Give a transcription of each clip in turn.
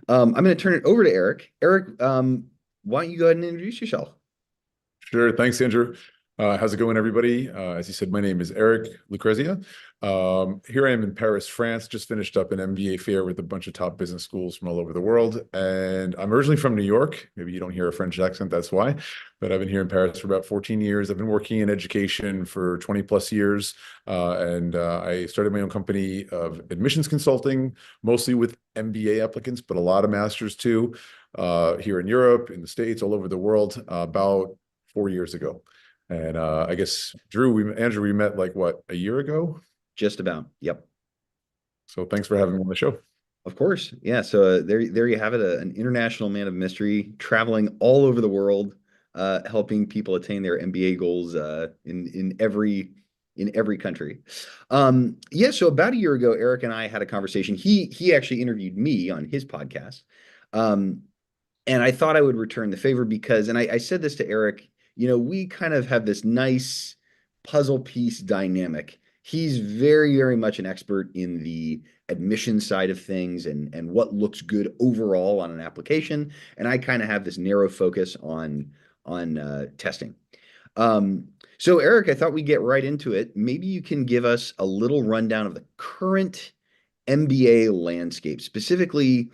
I'm going to turn it over to Eric. Eric, why don't you go ahead and introduce yourself? Sure. Thanks, Andrew. How's it going, everybody? As you said, my name is Eric Lucrezia. Here I am in Paris, France. Just finished up an MBA fair with a bunch of top business schools from all over the world. And I'm originally from New York. Maybe you don't hear a French accent, that's why. But I've been here in Paris for about 14 years. I've been working in education for 20 plus years. I started my own company of admissions consulting, mostly with MBA applicants, but a lot of masters too, here in Europe, in the States, all over the world, about 4 years ago. And I guess Andrew, we met like what, a year ago? Just about. Yep. So thanks for having me on the show. Of course. Yeah. So there you have it, an international man of mystery traveling all over the world, helping people attain their MBA goals in every country. Yeah. So about a year ago, Eric and I had a conversation. He actually interviewed me on his podcast. Um, and I thought I would return the favor because, and I said this to Eric, we kind of have this nice puzzle piece dynamic. He's very, very much an expert in the admission side of things and what looks good overall on an application. And I kind of have this narrow focus on testing. So Eric, I thought we'd get right into it. Maybe you can give us a little rundown of the current MBA landscape, specifically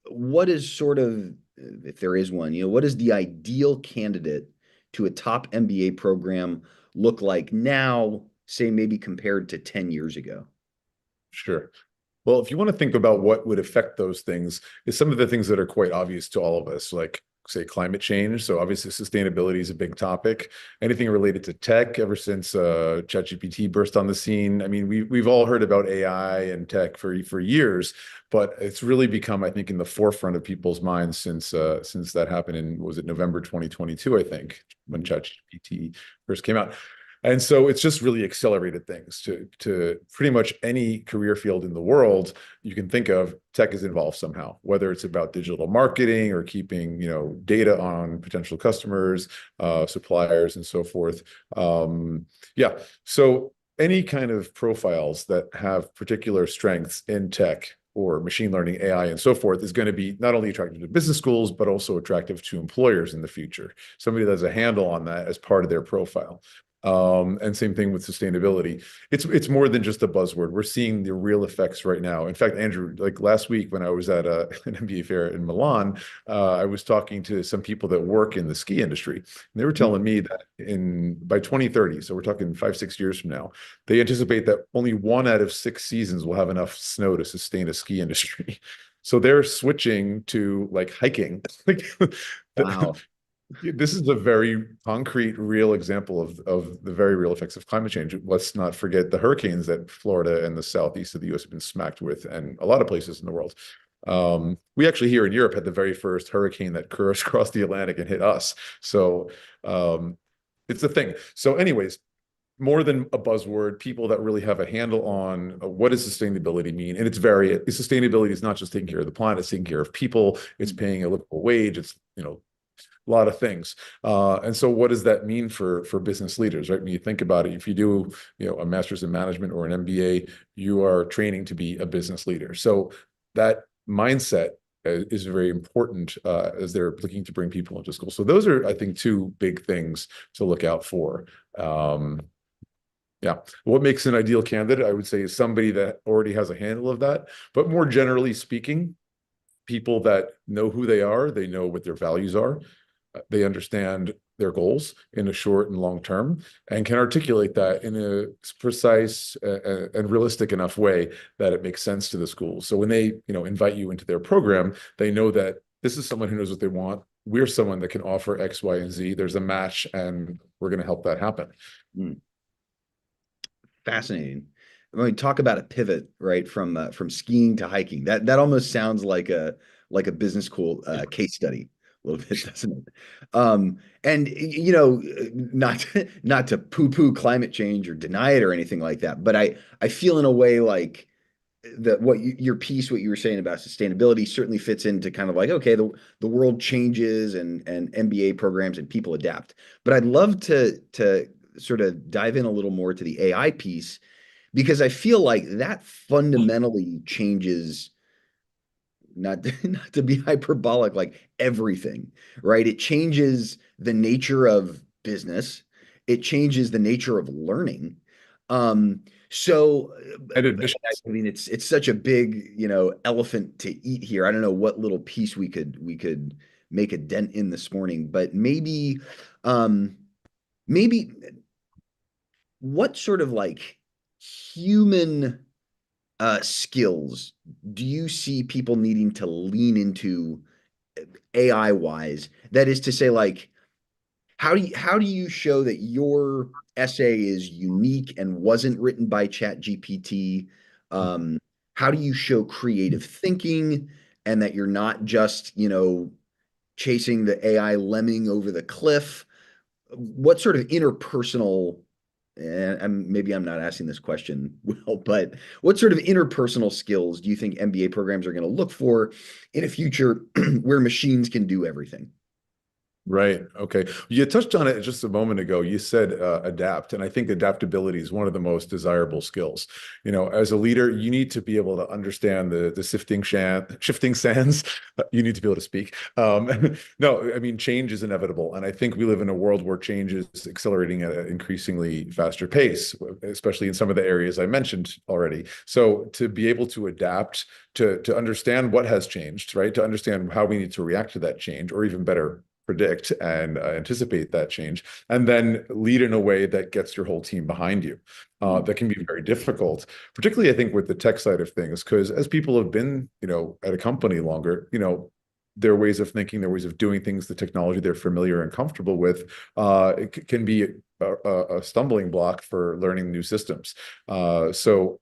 what is sort of, if there is one, what is the ideal candidate to a top MBA program look like now, say maybe compared to 10 years ago? Sure. Well, if you want to think about what would affect those things, is some of the things that are quite obvious to all of us, like say climate change. So obviously sustainability is a big topic. Anything related to tech, ever since ChatGPT burst on the scene. I mean, we've all heard about AI and tech for years, but it's really become, I think, in the forefront of people's minds since that happened in, was it November 2022, I think, when ChatGPT first came out. And so it's just really accelerated things to pretty much any career field in the world you can think of. Tech is involved somehow, whether it's about digital marketing or keeping, data on potential customers, suppliers, and so forth. Yeah. So any kind of profiles that have particular strengths in tech or machine learning, AI, and so forth is going to be not only attractive to business schools, but also attractive to employers in the future. Somebody that has a handle on that as part of their profile. And same thing with sustainability. It's more than just a buzzword. We're seeing the real effects right now. In fact, Andrew, like last week when I was at an MBA fair in Milan, I was talking to some people that work in the ski industry. And they were telling me that by 2030, so we're talking 5, 6 years from now, they anticipate that only 1 out of 6 seasons will have enough snow to sustain a ski industry. So they're switching to like hiking. Wow. This is a very concrete, real example of the very real effects of climate change. Let's not forget the hurricanes that Florida and the southeast of the US have been smacked with, and a lot of places in the world. We actually here in Europe had the very first hurricane that cursed across the Atlantic and hit us. So it's a thing. So anyways, more than a buzzword, people that really have a handle on what does sustainability mean. And sustainability is not just taking care of the planet, it's taking care of people, it's paying a livable wage, it's, a lot of things. And so what does that mean for business leaders, right? When you think about it, if you do, a master's in management or an MBA, you are training to be a business leader. So that mindset is very important as they're looking to bring people into school. So those are, I think, two big things to look out for. Yeah. What makes an ideal candidate, I would say, is somebody that already has a handle of that. But more generally speaking, people that know who they are, they know what their values are, they understand their goals in a short and long term, and can articulate that in a precise and realistic enough way that it makes sense to the school. So when they, invite you into their program, they know that this is someone who knows what they want. We're someone that can offer X, Y, and Z. There's a match, and we're going to help that happen. Mm, fascinating. When we talk about a pivot, right, from skiing to hiking, that almost sounds like a business school case study a little bit, doesn't it? And not to poo-poo climate change or deny it or anything like that, but I feel in a way like your piece, what you were saying about sustainability certainly fits into kind of like, okay, the world changes and MBA programs and people adapt. But I'd love to sort of dive in a little more to the AI piece because I feel like that fundamentally changes not not to be hyperbolic, like everything, right? It changes the nature of business. It changes the nature of learning. So And admissions. I mean, it's such a big, elephant to eat here. I don't know what little piece we could make a dent in this morning, but um, maybe what sort of like human skills do you see people needing to lean into AI wise? That is to say, like, how do you show that your essay is unique and wasn't written by Chat GPT? Um, how do you show creative thinking and that you're not just, chasing the AI lemming over the cliff? What sort of interpersonal, and maybe I'm not asking this question well, but what sort of interpersonal skills do you think MBA programs are going to look for in a future where machines can do everything? Right. Okay. You touched on it just a moment ago. You said adapt, and I think adaptability is one of the most desirable skills. As a leader, you need to be able to understand the shifting sands. You need to be able to speak. No, I mean change is inevitable, and I think we live in a world where change is accelerating at an increasingly faster pace, especially in some of the areas I mentioned already. So to be able to adapt, to understand what has changed, right? To understand how we need to react to that change, or even better, predict and anticipate that change, and then lead in a way that gets your whole team behind you. That can be very difficult, particularly I think with the tech side of things, because as people have been, at a company longer, their ways of thinking, their ways of doing things, the technology they're familiar and comfortable with, it can be a stumbling block for learning new systems. So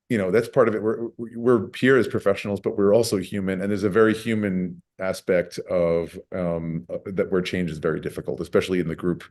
that's part of it. We're here as professionals, but we're also human, and there's a very human aspect of that where change is very difficult, especially in the group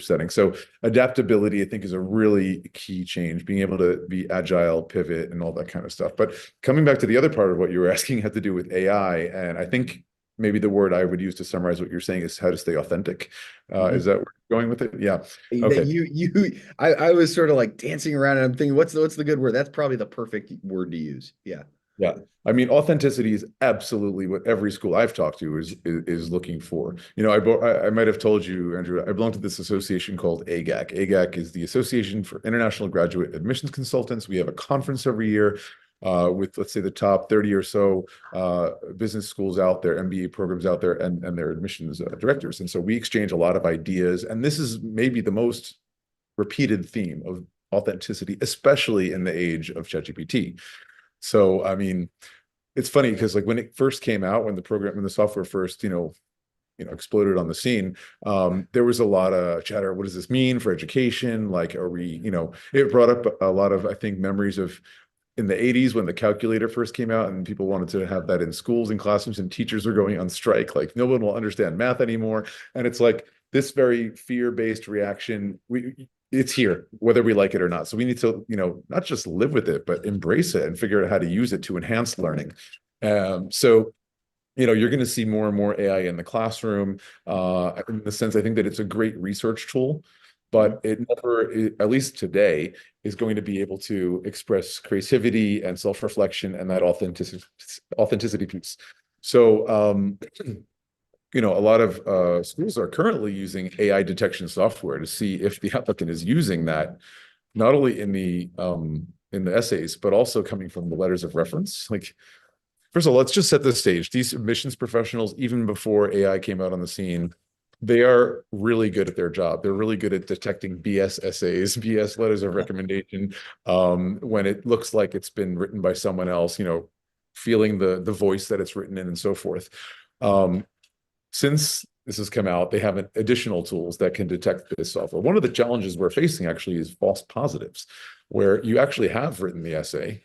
setting. So adaptability, I think, is a really key change, being able to be agile, pivot, and all that kind of stuff. But coming back to the other part of what you were asking had to do with AI, and I think maybe the word I would use to summarize what you're saying is how to stay authentic. Is Mhm. that where you're going with it? Yeah. That Okay. I was sort of like dancing around and I'm thinking, what's the good word? That's probably the perfect word to use. Yeah. Yeah. I mean, authenticity is absolutely what every school I've talked to is looking for. I might have told you, Andrew, I belong to this association called AGAC. AGAC is the Association for International Graduate Admissions Consultants. We have a conference every year with, let's say, the top 30 or so business schools out there, MBA programs out there, and their admissions directors. And so we exchange a lot of ideas. And this is maybe the most repeated theme of authenticity, especially in the age of ChatGPT. So, I mean, it's funny because like when it first came out, when the software first, exploded on the scene, there was a lot of chatter. What does this mean for education? Like, are we, it brought up a lot of, I think, memories of in the 80s when the calculator first came out and people wanted to have that in schools and classrooms and teachers were going on strike. Like no one will understand math anymore. And it's like this very fear-based reaction. It's here, whether we like it or not. So we need to, not just live with it, but embrace it and figure out how to use it to enhance learning. So you're going to see more and more AI in the classroom. In the sense, I think that it's a great research tool, but it never, at least today, is going to be able to express creativity and self-reflection and that authenticity piece. So, a lot of schools are currently using AI detection software to see if the applicant is using that, not only in the essays, but also coming from the letters of reference. Like, first of all, let's just set the stage. These admissions professionals, even before AI came out on the scene, they are really good at their job. They're really good at detecting BS essays, BS letters of recommendation, when it looks like it's been written by someone else, feeling the voice that it's written in and so forth. Since this has come out, they have additional tools that can detect this software. One of the challenges we're facing actually is false positives, where you actually have written the essay,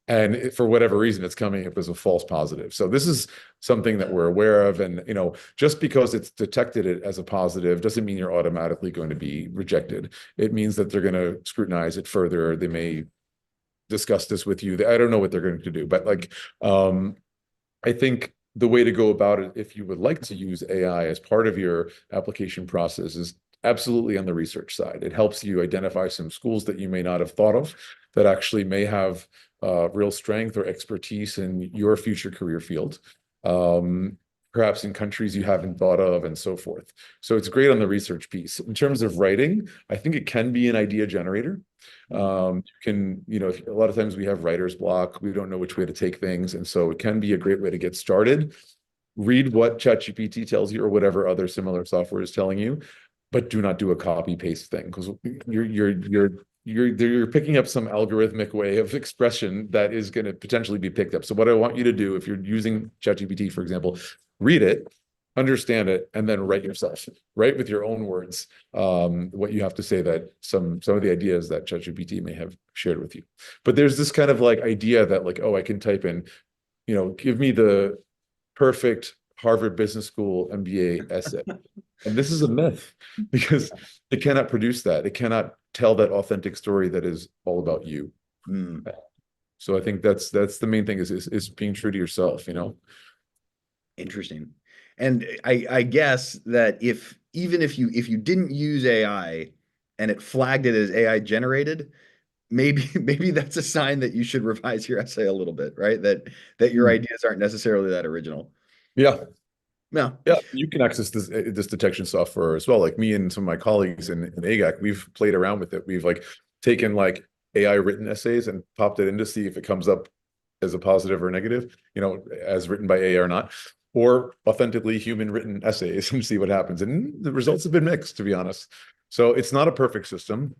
and for whatever reason, it's coming up as a false positive. So this is something that we're aware of. And, just because it's detected it as a positive doesn't mean you're automatically going to be rejected. It means that they're going to scrutinize it further. They may discuss this with you. I don't know what they're going to do, but I think the way to go about it, if you would like to use AI as part of your application process, is absolutely on the research side. It helps you identify some schools that you may not have thought of that actually may have real strength or expertise in your future career field. Perhaps in countries you haven't thought of and so forth. So it's great on the research piece. In terms of writing, I think it can be an idea generator. A lot of times we have writer's block. We don't know which way to take things. And so it can be a great way to get started. Read what ChatGPT tells you or whatever other similar software is telling you, but do not do a copy paste thing because you're picking up some algorithmic way of expression that is going to potentially be picked up. So what I want you to do, if you're using ChatGPT, for example, read it, understand it, and then write yourself. Write with your own words what you have to say, that some of the ideas that ChatGPT may have shared with you. But there's this kind of like idea that like, oh, I can type in, give me the perfect Harvard Business School MBA essay. And this is a myth because it cannot produce that. It cannot tell that authentic story that is all about you. So I think that's the main thing is being true to yourself, Interesting. And I guess that even if you didn't use AI and it flagged it as AI generated, maybe that's a sign that you should revise your essay a little bit, right? That your ideas aren't necessarily that original. Yeah. No. Yeah, you can access this detection software as well. Like me and some of my colleagues in AGAC, we've played around with it. We've like taken like AI written essays and popped it in to see if it comes up as a positive or negative, as written by AI or not, or authentically human written essays and see what happens. And the results have been mixed, to be honest. So it's not a perfect system.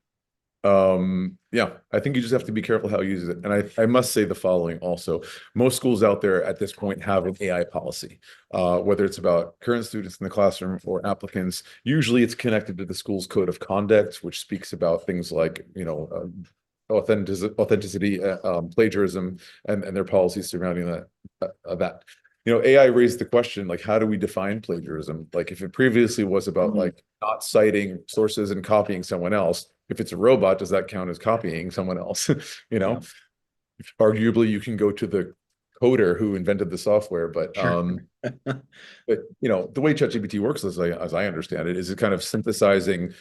Yeah, I think you just have to be careful how you use it. And I must say the following also. Most schools out there at this point have an AI policy, whether it's about current students in the classroom or applicants. Usually it's connected to the school's code of conduct, which speaks about things like, authenticity, plagiarism, and their policies surrounding that. AI raised the question, like, how do we define plagiarism? Like, if it previously was about like not citing sources and copying someone else, if it's a robot, does that count as copying someone else? Yeah. Arguably, you can go to the coder who invented the software, but Sure. the way ChatGPT works, as I understand it, is it kind of synthesizing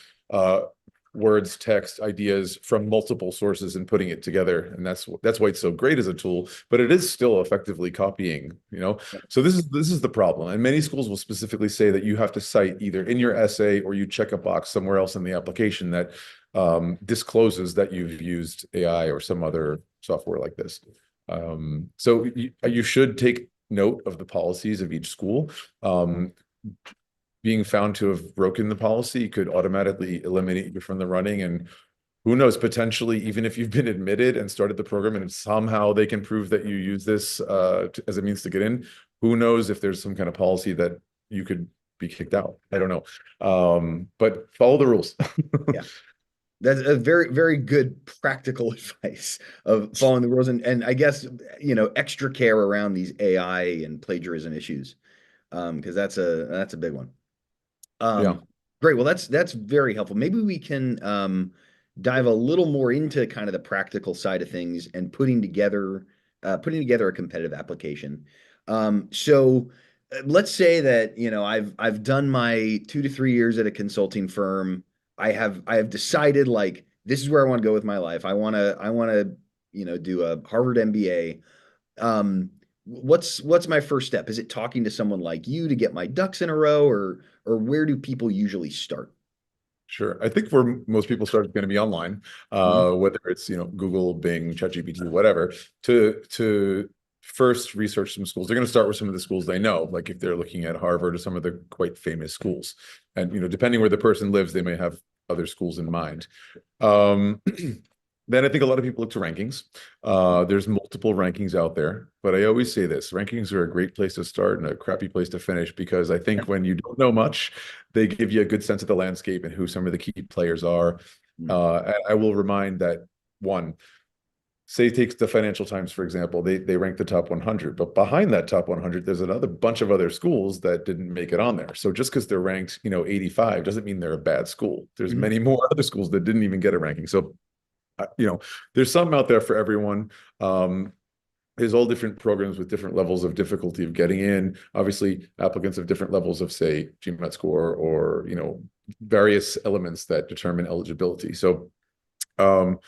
words, text, ideas from multiple sources and putting it together, and that's why it's so great as a tool. But it is still effectively copying. So this is the problem, and many schools will specifically say that you have to cite either in your essay or you check a box somewhere else in the application that discloses that you've used AI or some other software like this. So you should take note of the policies of each school. Being found to have broken the policy could automatically eliminate you from the running. And who knows, potentially, even if you've been admitted and started the program and somehow they can prove that you use this as a means to get in, who knows if there's some kind of policy that you could be kicked out. I don't know. But follow the rules. Yeah. That's a very, very good practical advice of following the rules and I guess, extra care around these AI and plagiarism issues. Because that's a big one. Yeah, Great. Well, that's very helpful. Maybe we can dive a little more into kind of the practical side of things and putting together a competitive application. So let's say that I've done my 2 to 3 years at a consulting firm. I have decided like this is where I want to go with my life. I want to do a Harvard MBA. What's my first step? Is it talking to someone like you to get my ducks in a row, or where do people usually start? sure. I think where most people start is going to be online, Mhm. whether it's Google, Bing, ChatGPT, whatever, to first research some schools. They're going to start with some of the schools they know, like if they're looking at Harvard or some of the quite famous schools. And depending where the person lives, they may have other schools in mind. Um, Then I think a lot of people look to rankings. There's multiple rankings out there, but I always say this: rankings are a great place to start and a crappy place to finish, because I think when you don't know much, they give you a good sense of the landscape and who some of the key players are. Mm. I will remind that one, say takes the Financial Times, for example, they rank the top 100, but behind that top 100, there's another bunch of other schools that didn't make it on there. So just because they're ranked, 85 doesn't mean they're a bad school. There's Mhm. many more other schools that didn't even get a ranking. So there's some out there for everyone. There's all different programs with different levels of difficulty of getting in. Obviously, applicants have different levels of, say, GMAT score or, various elements that determine eligibility. So, um,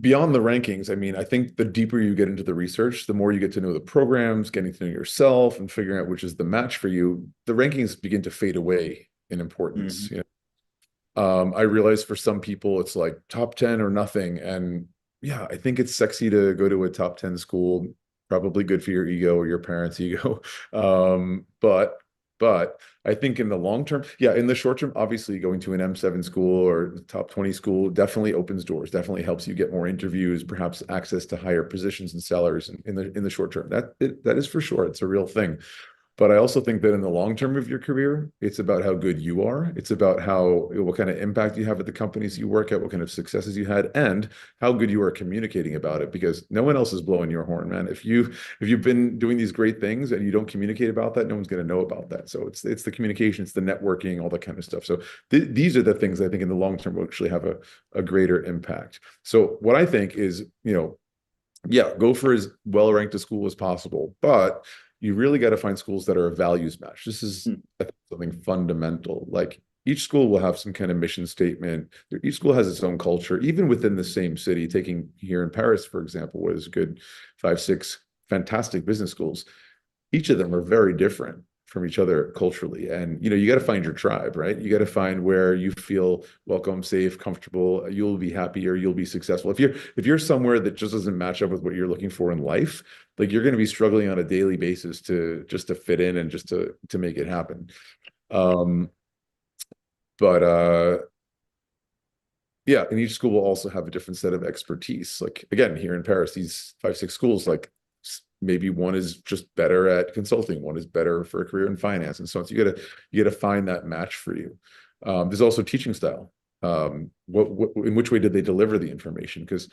beyond the rankings, I mean, I think the deeper you get into the research, the more you get to know the programs, getting to know yourself and figuring out which is the match for you, the rankings begin to fade away in importance. Mhm. I realize for some people it's like top 10 or nothing. And yeah, I think it's sexy to go to a top 10 school, probably good for your ego or your parents' ego. But I think in the long term, yeah, in the short term, obviously going to an M7 school or top 20 school definitely opens doors, definitely helps you get more interviews, perhaps access to higher positions and salaries in the short term. That is for sure. It's a real thing. But I also think that in the long term of your career, it's about how good you are. It's about what kind of impact you have at the companies you work at, what kind of successes you had, and how good you are communicating about it. Because no one else is blowing your horn, man. If you've been doing these great things and you don't communicate about that, no one's going to know about that. So it's the communication, it's the networking, all that kind of stuff. So these are the things I think in the long term will actually have a greater impact. So what I think is, yeah, go for as well ranked a school as possible, but you really got to find schools that are a values match. This is Mm. I think, something fundamental. Like each school will have some kind of mission statement. Each school has its own culture, even within the same city. Taking here in Paris, for example, was good five, six fantastic business schools. Each of them are very different from each other culturally. And you got to find your tribe, right? You got to find where you feel welcome, safe, comfortable. You'll be happier, you'll be successful. If you're somewhere that just doesn't match up with what you're looking for in life, like you're going to be struggling on a daily basis to just to fit in and just to make it happen. Um, but yeah, and each school will also have a different set of expertise. Like again, here in Paris, these five, six schools, like maybe one is just better at consulting, one is better for a career in finance, and so on. So you gotta find that match for you. There's also teaching style. What in which way did they deliver the information? Because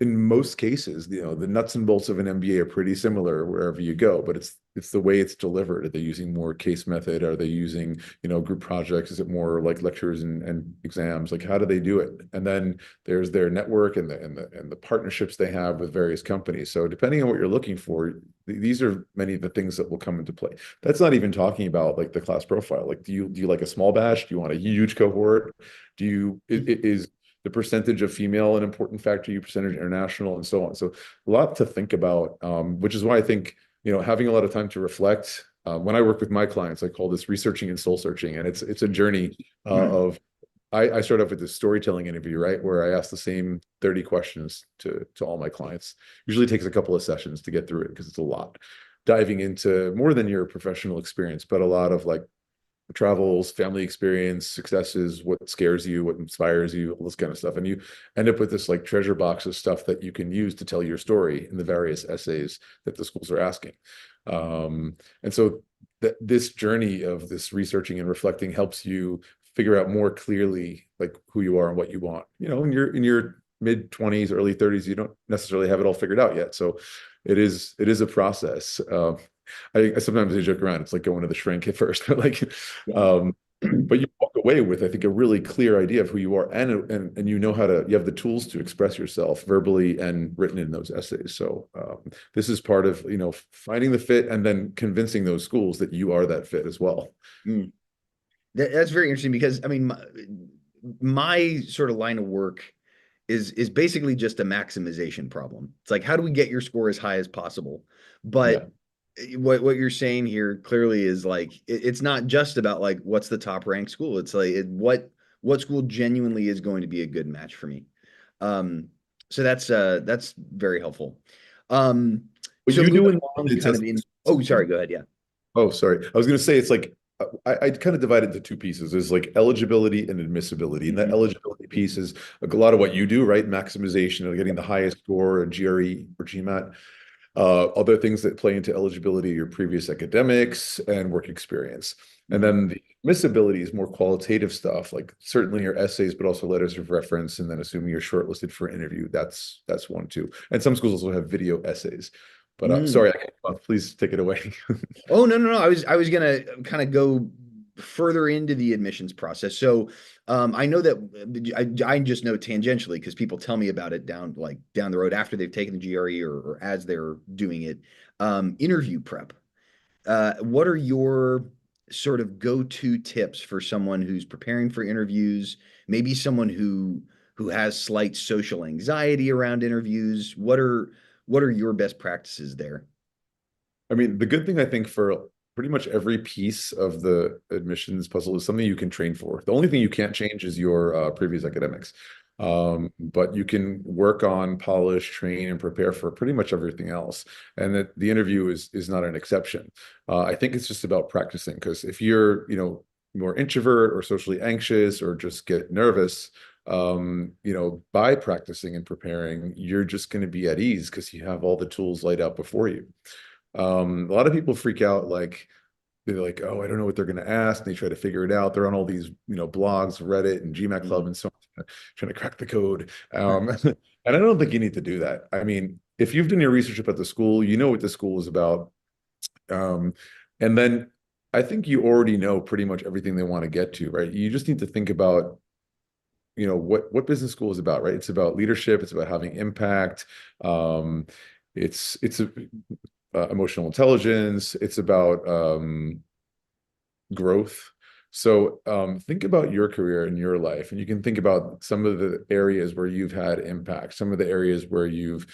in most cases, the nuts and bolts of an MBA are pretty similar wherever you go, but it's the way it's delivered. Are they using more case method? Are they using, group projects? Is it more like lectures and exams? Like how do they do it? And then there's their network and the partnerships they have with various companies. So depending on what you're looking for, these are many of the things that will come into play. That's not even talking about like the class profile. Like do you like a small batch? Do you want a huge cohort? Is the percentage of female an important factor, you percentage international, and so on. So a lot to think about, which is why I think, having a lot of time to reflect. When I work with my clients, I call this researching and soul searching, and it's a journey of. I start off with this storytelling interview, right, where I ask the same 30 questions to all my clients. Usually takes a couple of sessions to get through it because it's a lot. Diving into more than your professional experience, but a lot of like travels, family experience, successes, what scares you, what inspires you, all this kind of stuff. And you end up with this like treasure box of stuff that you can use to tell your story in the various essays that the schools are asking. And so this journey of this researching and reflecting helps you figure out more clearly like who you are and what you want. In your mid 20s, early 30s, you don't necessarily have it all figured out yet. So it is a process. I sometimes I joke around. It's like going to the shrink at first, like, Yeah. um, but you walk away with, I think, a really clear idea of who you are, and you have the tools to express yourself verbally and written in those essays. So this is part of finding the fit and then convincing those schools that you are that fit as well. Mm. That's very interesting because I mean, my sort of line of work is basically just a maximization problem. It's like how do we get your score as high as possible? But Yeah, what you're saying here clearly is like it's not just about like what's the top ranked school. It's like what school genuinely is going to be a good match for me. Um, so that's very helpful. Um, but so you do moving in along, the kind of in. Oh, sorry. Go ahead. Yeah. Oh, sorry. I was going to say it's like I kind of divide it into two pieces. There's like eligibility and admissibility. And that Mhm. eligibility piece is like a lot of what you do, right? Maximization of getting the highest score, or GRE or GMAT. Other things that play into eligibility, your previous academics and work experience. And Mhm. then the admissibility is more qualitative stuff, like certainly your essays, but also letters of reference. And then assuming you're shortlisted for interview, that's one too. And some schools also have video essays. But Mm. sorry, please take it away. Oh, no, no, no. I was gonna kind of go further into the admissions process. So I know that I just know tangentially because people tell me about it down the road after they've taken the GRE or as they're doing it. Interview prep. What are your sort of go-to tips for someone who's preparing for interviews? Maybe someone who has slight social anxiety around interviews? What are your best practices there? I mean, the good thing I think for pretty much every piece of the admissions puzzle is something you can train for. The only thing you can't change is your previous academics. But you can work on, polish, train, and prepare for pretty much everything else. And that the interview is not an exception. I think it's just about practicing, because if you're, more introvert or socially anxious or just get nervous, by practicing and preparing, you're just going to be at ease because you have all the tools laid out before you. A lot of people freak out, like they're like, oh, I don't know what they're going to ask. And they try to figure it out. They're on all these, blogs, Reddit and GMAT Club and so on, trying to crack the code. And I don't think you need to do that. I mean, if you've done your research about the school, you know what the school is about. And then I think you already know pretty much everything they want to get to, right? You just need to think about, what business school is about, right? It's about leadership. It's about having impact. It's emotional intelligence. It's about growth. So think about your career and your life, and you can think about some of the areas where you've had impact, some of the areas where you've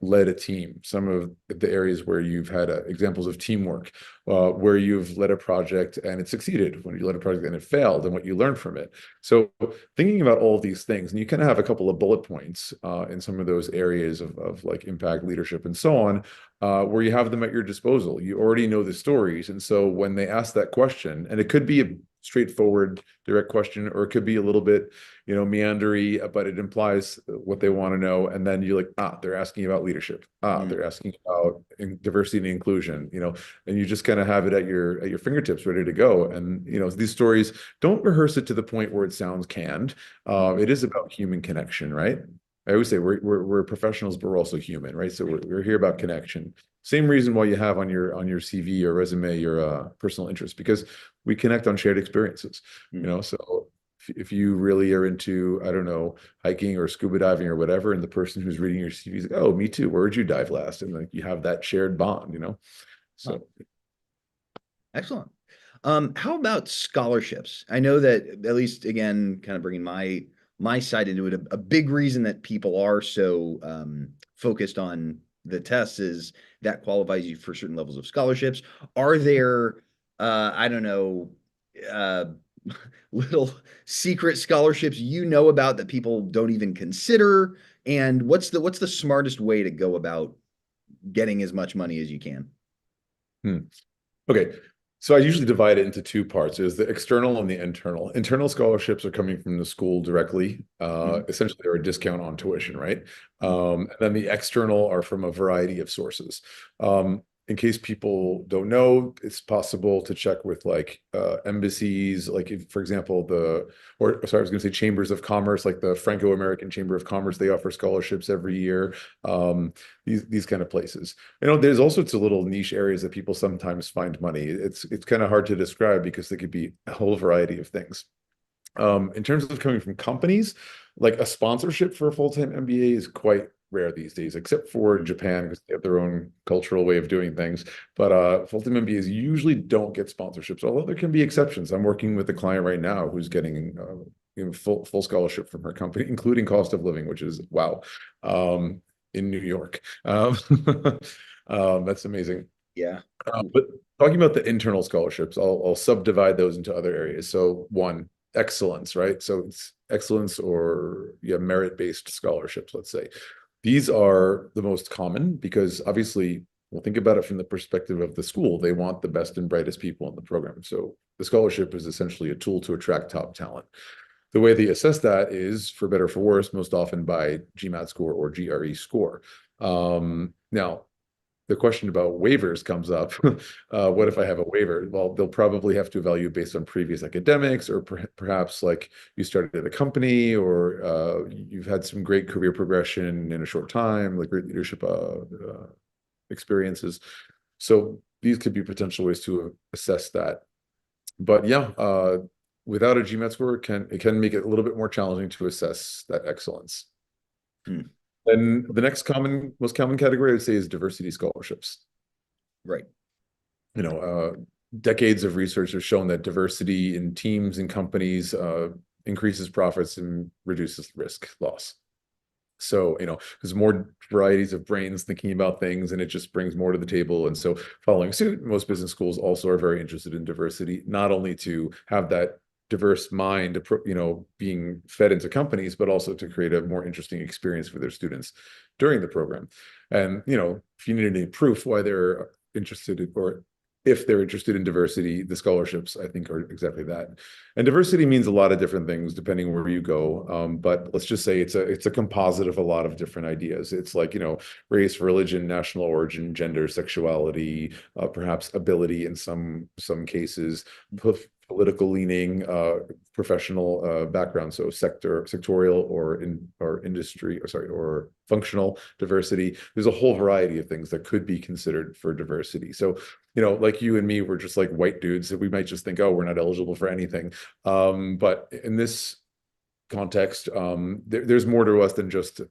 led a team, some of the areas where you've had examples of teamwork, where you've led a project and it succeeded, when you led a project and it failed, and what you learned from it. So thinking about all these things, and you kind of have a couple of bullet points in some of those areas of like impact, leadership, and so on, where you have them at your disposal. You already know the stories. And so when they ask that question, and it could be a straightforward, direct question, or it could be a little bit, meandery, but it implies what they want to know. And then you're like, they're asking about leadership. They're asking about diversity and inclusion, and you just kind of have it at your fingertips, ready to go. And, these stories, don't rehearse it to the point where it sounds canned. It is about human connection, right? I always say we're professionals, but we're also human, right? So we're here about connection. Same reason why you have on your CV or resume your personal interest, because we connect on shared experiences. So if you really are into, I don't know, hiking or scuba diving or whatever, and the person who's reading your CV is like, oh, me too. Where did you dive last? And like you have that shared bond. So. Excellent. How about scholarships? I know that, at least again, kind of bringing my side into it, a big reason that people are so focused on the tests is that qualifies you for certain levels of scholarships. Are there, I don't know, uh, little secret scholarships about that people don't even consider? And what's the smartest way to go about getting as much money as you can? Hmm. Okay. So I usually divide it into two parts. There's the external and the internal. Internal scholarships are coming from the school directly. Essentially, they're a discount on tuition, right? And then the external are from a variety of sources. In case people don't know, it's possible to check with like embassies, like if, for example, I was going to say chambers of commerce, like the Franco-American Chamber of Commerce. They offer scholarships every year. These kind of places. There's all sorts of little niche areas that people sometimes find money. It's kind of hard to describe because they could be a whole variety of things. In terms of coming from companies, like a sponsorship for a full-time MBA is quite rare these days, except for Japan, because they have their own cultural way of doing things. But full-time MBAs usually don't get sponsorships, although there can be exceptions. I'm working with a client right now who's getting full scholarship from her company, including cost of living, which is wow, in New York. That's amazing. Yeah. But talking about the internal scholarships, I'll subdivide those into other areas. So one, excellence, right? So it's excellence or merit-based scholarships, let's say. These are the most common because obviously, well, think about it from the perspective of the school. They want the best and brightest people in the program. So the scholarship is essentially a tool to attract top talent. The way they assess that is, for better or for worse, most often by GMAT score or GRE score. Now, the question about waivers comes up. What if I have a waiver? Well, they'll probably have to evaluate based on previous academics, or perhaps like you started at a company, or you've had some great career progression in a short time, like great leadership experiences. So these could be potential ways to assess that. But yeah, without a GMAT score, it can make it a little bit more challenging to assess that excellence. Then the next most common category I would say is diversity scholarships. Right. Decades of research have shown that diversity in teams and companies increases profits and reduces risk loss. So, there's more varieties of brains thinking about things, and it just brings more to the table. And so, following suit, most business schools also are very interested in diversity, not only to have that diverse mind, being fed into companies, but also to create a more interesting experience for their students during the program. And, if you need any proof why they're interested in, or if they're interested in diversity, the scholarships, I think, are exactly that. And diversity means a lot of different things depending where you go. But let's just say it's a composite of a lot of different ideas. It's like, race, religion, national origin, gender, sexuality, perhaps ability in some cases, political leaning, professional background, so sectorial or industry, or functional diversity. There's a whole variety of things that could be considered for diversity. So, like you and me, we're just like white dudes that we might just think, oh, we're not eligible for anything. But in this context, there's more to us than just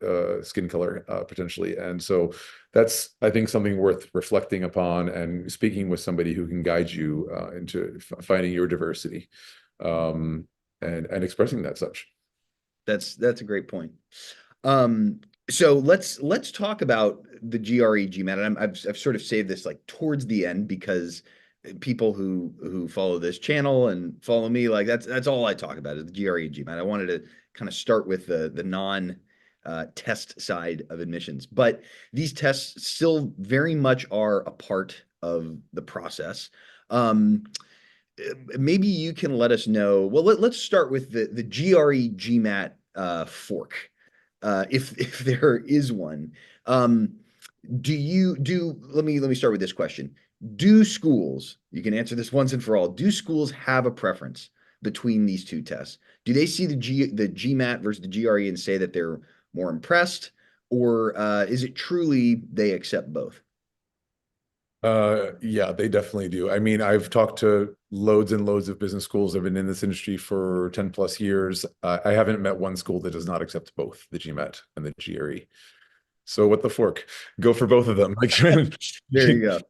skin color, potentially. And so that's, I think, something worth reflecting upon and speaking with somebody who can guide you into finding your diversity, and expressing that such. That's a great point. So let's talk about the GRE GMAT. And I've sort of saved this like towards the end because people who follow this channel and follow me, like that's all I talk about is the GRE GMAT. I wanted to kind of start with the non test side of admissions, but these tests still very much are a part of the process. Maybe you can let us know. Well, let's start with the GRE GMAT fork, if there is one. Let me start with this question. Do schools, you can answer this once and for all, do schools have a preference between these two tests? Do they see the GMAT versus the GRE and say that they're more impressed, or is it truly they accept both? Yeah, they definitely do. I mean, I've talked to loads and loads of business schools. I've been in this industry for 10 plus years. I haven't met one school that does not accept both the GMAT and the GRE. So what the fork? Go for both of them. Like, There you go.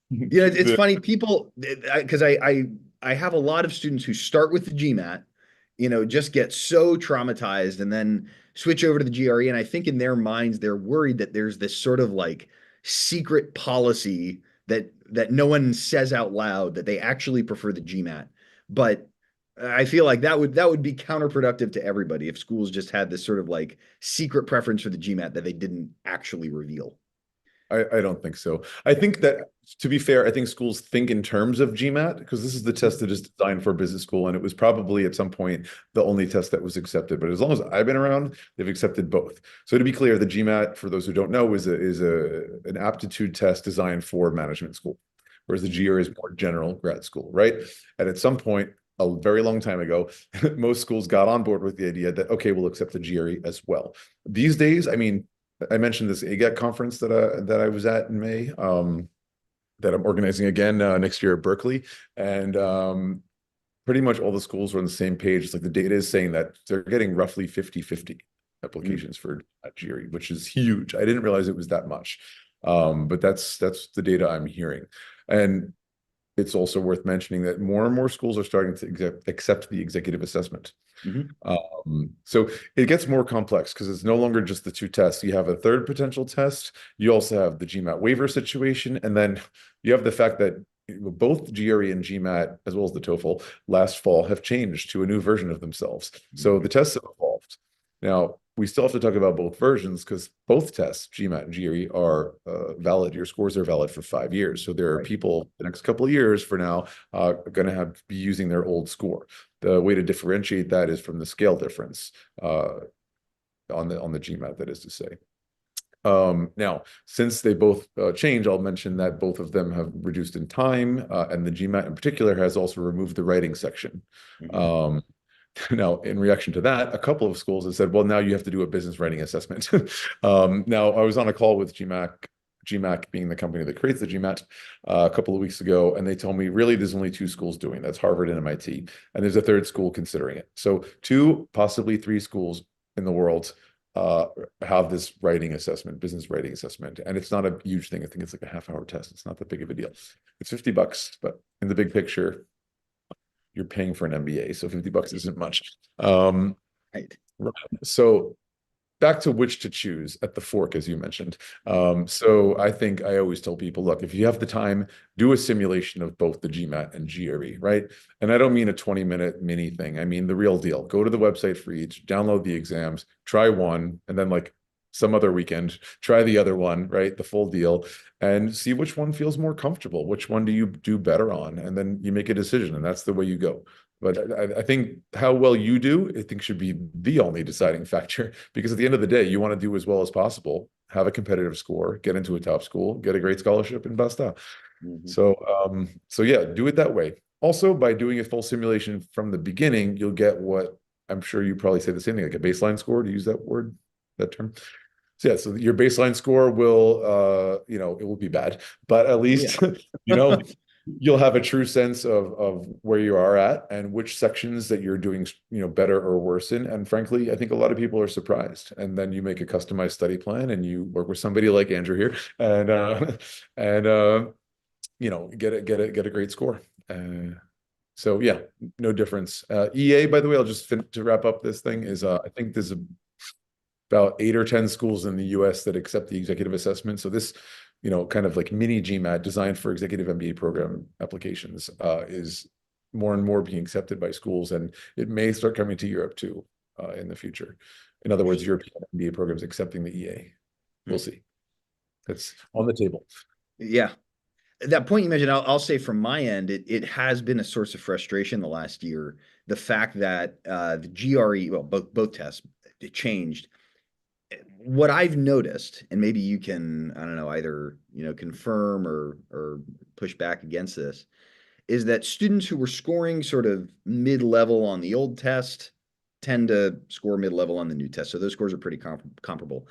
Yeah, it's the, funny. People, because I have a lot of students who start with the GMAT, just get so traumatized and then switch over to the GRE. And I think in their minds, they're worried that there's this sort of like secret policy that no one says out loud that they actually prefer the GMAT. But I feel like that would be counterproductive to everybody if schools just had this sort of like secret preference for the GMAT that they didn't actually reveal. I don't think so. I think that, to be fair, I think schools think in terms of GMAT because this is the test that is designed for business school, and it was probably at some point the only test that was accepted. But as long as I've been around, they've accepted both. So to be clear, the GMAT, for those who don't know, is an aptitude test designed for management school, whereas the GRE is more general grad school, right? And at some point, a very long time ago, most schools got on board with the idea that, okay, we'll accept the GRE as well. These days, I mean, I mentioned this AGAT conference that I was at in May, that I'm organizing again next year at Berkeley, and pretty much all the schools are on the same page. It's like the data is saying that they're getting roughly 50-50 applications for GRE, which is huge. I didn't realize it was that much, but that's the data I'm hearing. And it's also worth mentioning that more and more schools are starting to accept the executive assessment. Mhm. So it gets more complex because it's no longer just the two tests. You have a third potential test. You also have the GMAT waiver situation. And then you have the fact that both GRE and GMAT, as well as the TOEFL, last fall have changed to a new version of themselves. So the tests have evolved. Now, we still have to talk about both versions because both tests, GMAT and GRE, are valid. Your scores are valid for 5 years. So there are people the next couple of years for now going to be using their old score. The way to differentiate that is from the scale difference on the GMAT, that is to say. Now, since they both change, I'll mention that both of them have reduced in time, and the GMAT in particular has also removed the writing section. Mhm. Now, in reaction to that, a couple of schools have said, well, now you have to do a business writing assessment. Now, I was on a call with GMAC being the company that creates the GMAT, a couple of weeks ago, and they told me, really, there's only 2 schools doing that's Harvard and MIT, and there's a third school considering it. So 2, possibly 3 schools in the world have this writing assessment, business writing assessment, and it's not a huge thing. I think it's like a half-hour test. It's not that big of a deal. It's $50, but in the big picture, you're paying for an MBA. So $50 isn't much. Um, Right. right. So back to which to choose at the fork, as you mentioned. So I think I always tell people, look, if you have the time, do a simulation of both the GMAT and GRE, right? And I don't mean a 20-minute mini thing. I mean the real deal. Go to the website for each, download the exams, try one, and then like some other weekend, try the other one, right? The full deal, and see which one feels more comfortable. Which one do you do better on? And then you make a decision, and that's the way you go. But I think how well you do, I think should be the only deciding factor because at the end of the day, you want to do as well as possible, have a competitive score, get into a top school, get a great scholarship, and basta. Mhm. So yeah, do it that way. Also, by doing a full simulation from the beginning, you'll get what I'm sure you probably say the same thing, like a baseline score, to use that word, that term. So yeah, so your baseline score will, it will be bad, but at Yeah. least, you know, you'll have a true sense of where you are at and which sections that you're doing, better or worse in. And frankly, I think a lot of people are surprised. And then you make a customized study plan and you work with somebody like Andrew here and, and, get a great score. So yeah, no difference. EA, by the way, I'll just to wrap up this thing is, I think there's about 8 or 10 schools in the US that accept the executive assessment. So this, kind of like mini GMAT designed for executive MBA program applications is more and more being accepted by schools. And it may start coming to Europe too in the future. In other words, European MBA programs accepting the EA. We'll see. It's on the table. Yeah. That point you mentioned, I'll say from my end, it has been a source of frustration the last year. The fact that the GRE, well, both tests, it changed. What I've noticed, and maybe you can, I don't know, either confirm or push back against this, is that students who were scoring sort of mid-level on the old test tend to score mid-level on the new test. So those scores are pretty comparable.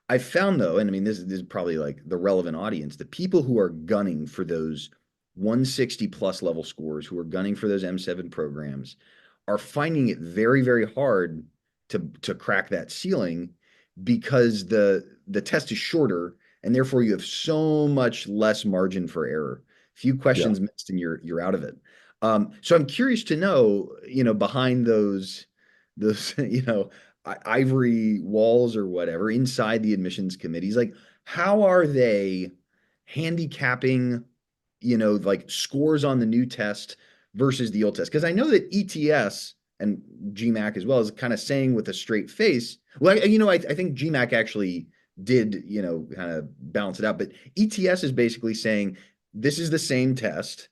I found though, and I mean this is probably like the relevant audience, the people who are gunning for those 160 plus level scores, who are gunning for those M7 programs, are finding it very, very hard to crack that ceiling because the test is shorter and therefore you have so much less margin for error. Few Yeah. questions missed and you're out of it. So I'm curious to know, behind those ivory walls or whatever inside the admissions committees, like how are they handicapping, like scores on the new test versus the old test? Because I know that ETS and GMAC as well is kind of saying with a straight face, well, I think GMAC actually did, kind of balance it out, but ETS is basically saying this is the same test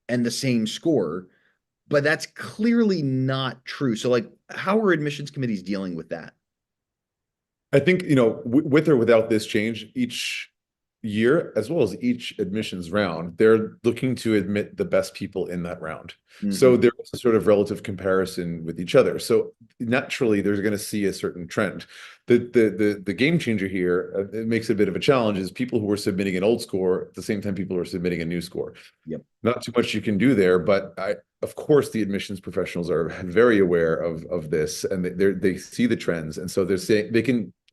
and the same score, but that's clearly not true. So, like, how are admissions committees dealing with that? I think, with or without this change, each year, as well as each admissions round, they're looking to admit the best people in that round. So Hmm. there's a sort of relative comparison with each other. So naturally, there's going to see a certain trend. The game changer here, it makes it a bit of a challenge, is people who are submitting an old score at the same time people are submitting a new score. Yep. Not too much you can do there, but of course, the admissions professionals are very aware of this, and they see the trends, and so they're saying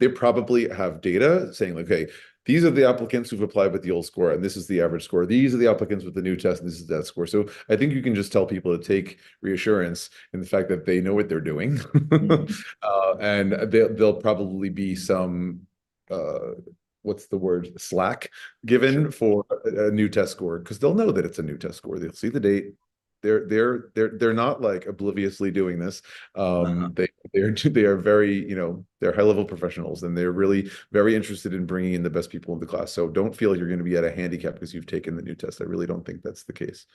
they probably have data saying, like, okay, these are the applicants who've applied with the old score, and this is the average score. These are the applicants with the new test, and this is that score. So I think you can just tell people to take reassurance in the fact that they know what they're doing, Mhm. and there'll probably be some. What's the word, slack given Sure. for a new test score because they'll know that it's a new test score. They'll see the date. They're not like obliviously doing this. Uh-huh. They are very, they're high level professionals and they're really very interested in bringing in the best people in the class. So don't feel you're going to be at a handicap because you've taken the new test. I really don't think that's the case.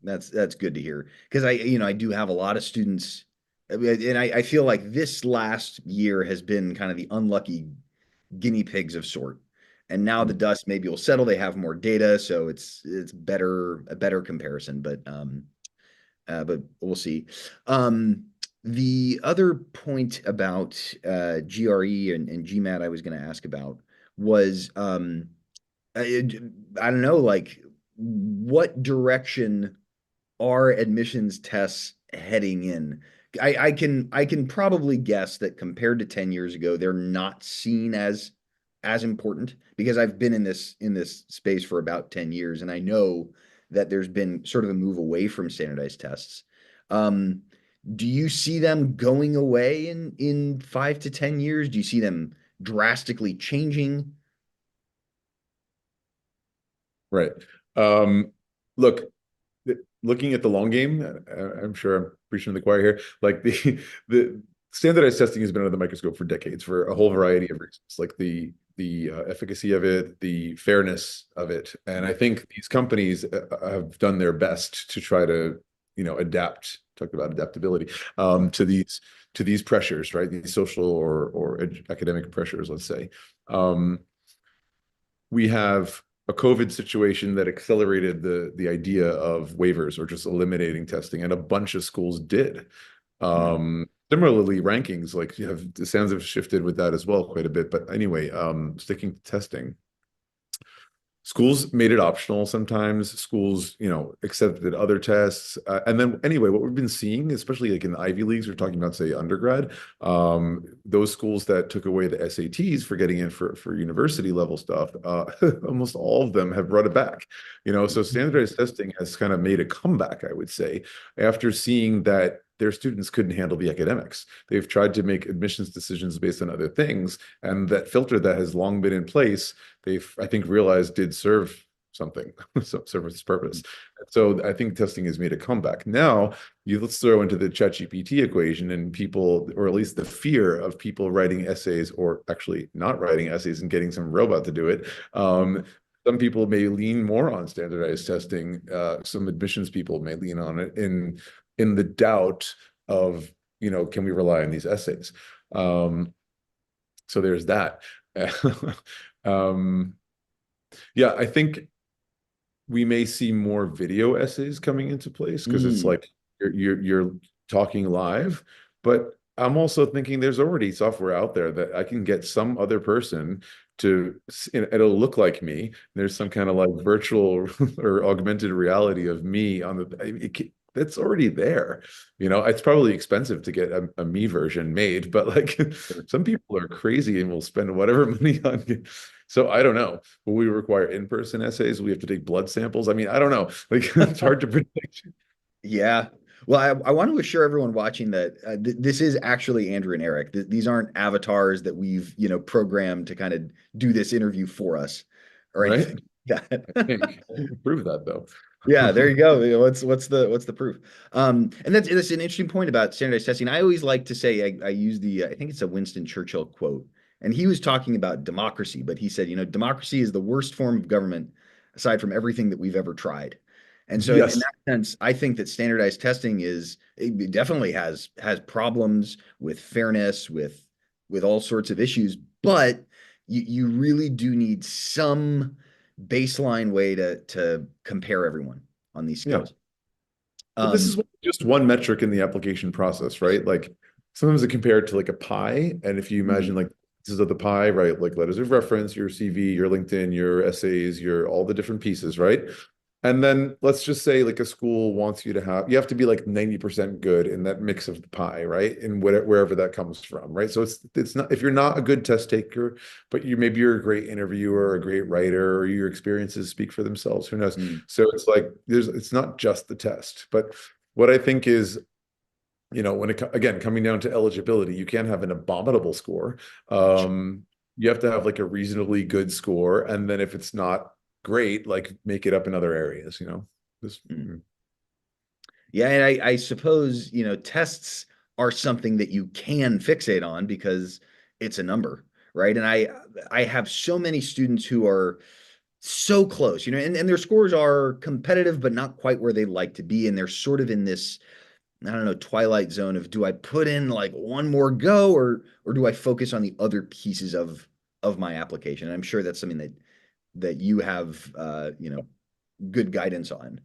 That's good to hear because I do have a lot of students, and I feel like this last year has been kind of the unlucky guinea pigs of sort. And now the Mm. dust maybe will settle. They have more data, so it's a better comparison. But we'll see. Um, the other point about GRE and GMAT I was going to ask about was I, I don't know, like what direction are admissions tests heading in? I can probably guess that compared to 10 years ago, they're not seen as important because I've been in this space for about 10 years and I know that there's been sort of a move away from standardized tests. Um, do you see them going away in 5 to 10 years? Do you see them drastically changing? Right. Um, look, looking at the long game, I'm sure I'm preaching to the choir here. Like the standardized testing has been under the microscope for decades for a whole variety of reasons, like the efficacy of it, the fairness of it, and I think these companies have done their best to try to, adapt. Talked about adaptability to these pressures, right? These social or academic pressures, let's say. Um, we have a COVID situation that accelerated the idea of waivers or just eliminating testing, and a bunch of schools did. Mm. Similarly, rankings like you have the sounds have shifted with that as well quite a bit. But anyway, sticking to testing, schools made it optional sometimes. Schools, accepted other tests. And then anyway, what we've been seeing, especially like in the Ivy Leagues, we're talking about, say, undergrad, those schools that took away the SATs for getting in for university level stuff, almost all of them have brought it back. So standardized testing has kind of made a comeback, I would say, after seeing that their students couldn't handle the academics. They've tried to make admissions decisions based on other things, and that filter that has long been in place, they've, I think, realized did serve something, serve its purpose. So I think testing has made a comeback. Now, let's throw into the ChatGPT equation and people, or at least the fear of people writing essays or actually not writing essays and getting some robot to do it. Some people may lean more on standardized testing. Some admissions people may lean on it in the doubt of, can we rely on these essays? So there's that. um, yeah, I think we may see more video essays coming into place because it's Mm. like you're talking live, but I'm also thinking there's already software out there that I can get some other person to, it'll look like me. There's some kind of like virtual or augmented reality of me on that's already there. It's probably expensive to get a me version made, but like some people are crazy and will spend whatever money on it. So I don't know. Will we require in-person essays? Will we have to take blood samples? I mean, I don't know. Like it's hard to predict. Yeah. Well, I want to assure everyone watching that this is actually Andrew and Eric. These aren't avatars that we've, programmed to kind of do this interview for us or Right? anything like I that. think prove that though. Yeah, there you go. What's the proof? And that's an interesting point about standardized testing. I always like to say I use I think it's a Winston Churchill quote, and he was talking about democracy, but he said, democracy is the worst form of government aside from everything that we've ever tried. And so in Yes. that sense, I think that standardized testing it definitely has problems with fairness, with all sorts of issues, but you really do need some baseline way to compare everyone on these Yeah. scales. But this Um, is just one metric in the application process, right? Like sometimes it compared to like a pie. And if you imagine mm, like pieces of the pie, right? Like letters of reference, your CV, your LinkedIn, your essays, your all the different pieces, right? And then let's just say like a school wants you have to be like 90% good in that mix of the pie, right? And wherever that comes from, right? So it's not, if you're not a good test taker, but maybe you're a great interviewer, a great writer, or your experiences speak for themselves, who knows? mm, So it's like it's not just the test. But what I think is, when again, coming down to eligibility, you can't have an abominable score. Um, you have to have like a reasonably good score, and then if it's not great, like make it up in other areas, This, mm. Yeah, and I suppose, tests are something that you can fixate on because it's a number, right? And I have so many students who are so close, and their scores are competitive, but not quite where they'd like to be. And they're sort of in this, I don't know, twilight zone of, do I put in like one more go, or do I focus on the other pieces of my application? And I'm sure that's something that you have good guidance on.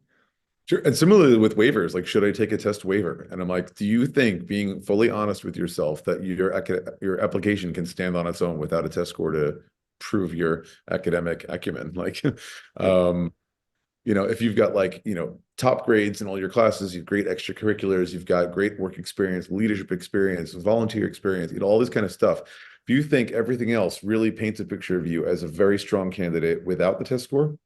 Sure. And similarly with waivers, like, should I take a test waiver? And I'm like, do you think being fully honest with yourself that your application can stand on its own without a test score to prove your academic acumen? Like, Yeah. um, if you've got like, top grades in all your classes, you've great extracurriculars, you've got great work experience, leadership experience, volunteer experience, all this kind of stuff. If you think everything else really paints a picture of you as a very strong candidate without the test score,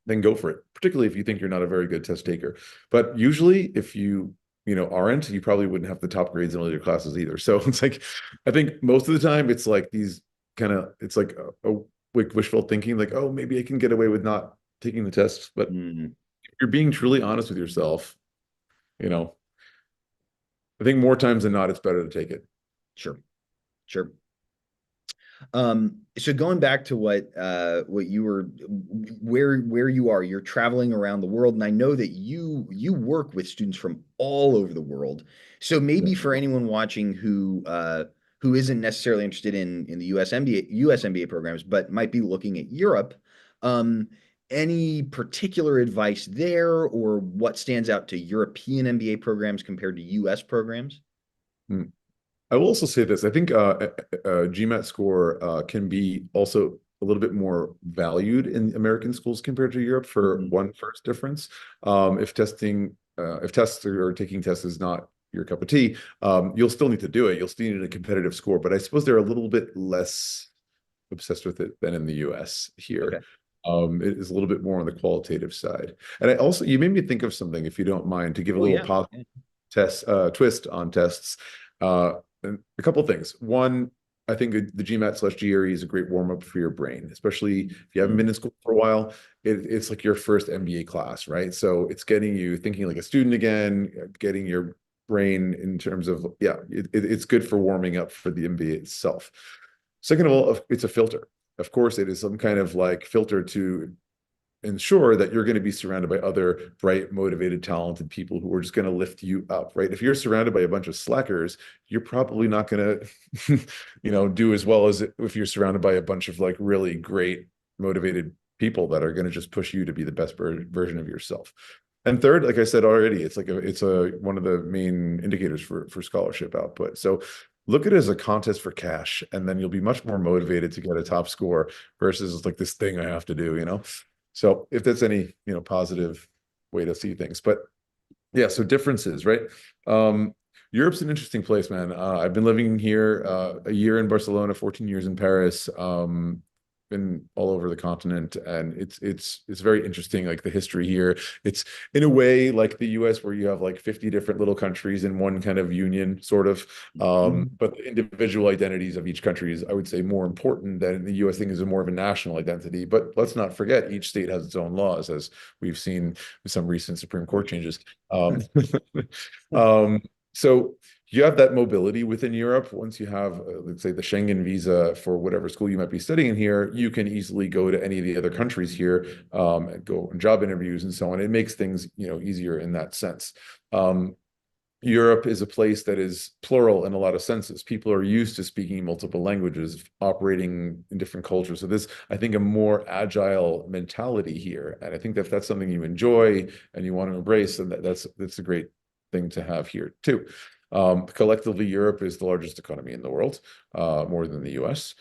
then go for it, particularly if you think you're not a very good test taker. But usually, if you aren't, you probably wouldn't have the top grades in all your classes either. So it's like, I think most of the time it's like these it's like like wishful thinking, like, oh, maybe I can get away with not taking the tests. But Mm, if you're being truly honest with yourself, you know, I think more times than not, it's better to take it. sure, sure. So going back to what you were where you are, you're traveling around the world, and I know that you work with students from all over the world. So Yeah. maybe for anyone watching who isn't necessarily interested in the US MBA programs, but might be looking at Europe, um, any particular advice there, or what stands out to European MBA programs compared to US programs? Hmm. I will also say this. I think GMAT score can be also a little bit more valued in American schools compared to Europe for Mhm. one first difference. If tests or taking tests is not your cup of tea, you'll still need to do it. You'll still need a competitive score, but I suppose they're a little bit less obsessed with it than in the US here. Okay. It is a little bit more on the qualitative side. And you made me think of something, if you don't mind, to give a Oh little yeah. positive Yeah. twist on tests. And a couple of things. One, I think the GMAT/GRE is a great warm up for your brain, especially if you haven't Mm. been in school for a while. It's like your first MBA class, right? So it's getting you thinking like a student again, getting your brain in terms of, yeah, it's good for warming up for the MBA itself. Second of all, it's a filter. Of course, it is some kind of like filter to ensure that you're going to be surrounded by other bright, motivated, talented people who are just going to lift you up, right? If you're surrounded by a bunch of slackers, you're probably not going to, do as well as if you're surrounded by a bunch of like really great, motivated people that are going to just push you to be the best version of yourself. And third, like I said already, it's a one of the main indicators for scholarship output. So look at it as a contest for cash, and then you'll be much more motivated to get a top score versus like this thing I have to do. So if that's any, positive way to see things. But yeah, so differences, right? Um, Europe's an interesting place, man. I've been living here a year in Barcelona, 14 years in Paris, been all over the continent, and it's very interesting, like the history here. It's in a way like the US, where you have like 50 different little countries in one kind of union, sort of. Mhm. But the individual identities of each country is, I would say, more important than the US thing is more of a national identity. But let's not forget, each state has its own laws, as we've seen with some recent Supreme Court changes. Um, um, so you have that mobility within Europe. Once you have, let's say, the Schengen visa for whatever school you might be studying here, you can easily go to any of the other countries here, and go on job interviews and so on. It makes things, easier in that sense. Um, Europe is a place that is plural in a lot of senses. People are used to speaking multiple languages, operating in different cultures. So this, I think, a more agile mentality here. And I think that if that's something you enjoy and you want to embrace, then that's a great thing to have here too. Collectively, Europe is the largest economy in the world, more than the US.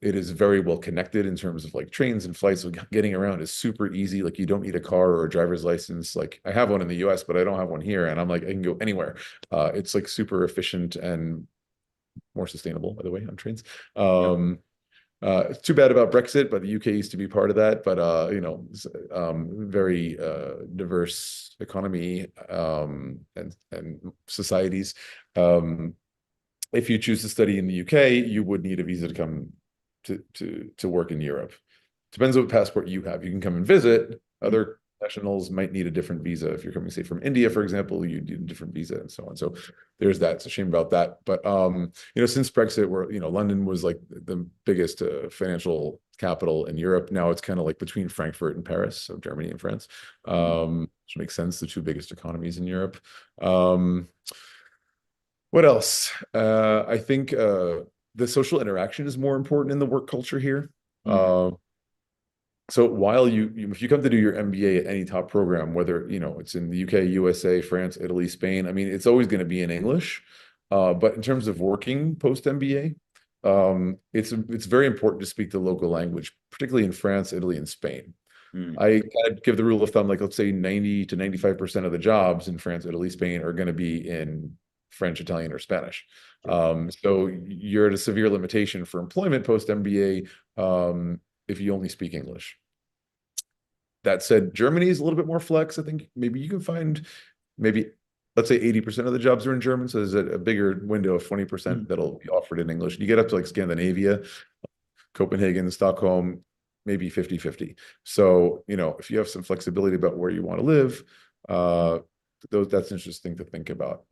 It is very well connected in terms of like trains and flights. So getting around is super easy. Like you don't need a car or a driver's license. Like I have one in the US, but I don't have one here. And I'm like, I can go anywhere. It's like super efficient and more sustainable, by the way, on trains. Yep. It's too bad about Brexit, but the UK used to be part of that. But very diverse economy, and societies. Um, if you choose to study in the UK, you would need a visa to come to work in Europe. Depends what passport you have. You can come and visit. Mhm. Other nationals might need a different visa. If you're coming, say, from India, for example, you need a different visa and so on. So there's that. It's a shame about that. But since Brexit, where London was like the biggest financial capital in Europe, now it's kind of like between Frankfurt and Paris, so Germany and France, which makes sense. The two biggest economies in Europe. Um, what else? I think the social interaction is more important in the work culture here. Mhm. So while if you come to do your MBA at any top program, whether it's in the UK, USA, France, Italy, Spain, I mean, it's always going to be in English. But in terms of working post MBA, it's very important to speak the local language, particularly in France, Italy, and Spain. Mhm. I kind of give the rule of thumb, like let's say 90 to 95% of the jobs in France, Italy, Spain are going to be in French, Italian, or Spanish. Sure. So you're at a severe limitation for employment post MBA, if you only speak English. That said, Germany is a little bit more flex. I think maybe you can find maybe let's say 80% of the jobs are in German. So there's a bigger window of 20% Mm. that'll be offered in English. You get up to like Scandinavia, Copenhagen, Stockholm, maybe 50-50. So, if you have some flexibility about where you want to live, that's interesting to think about.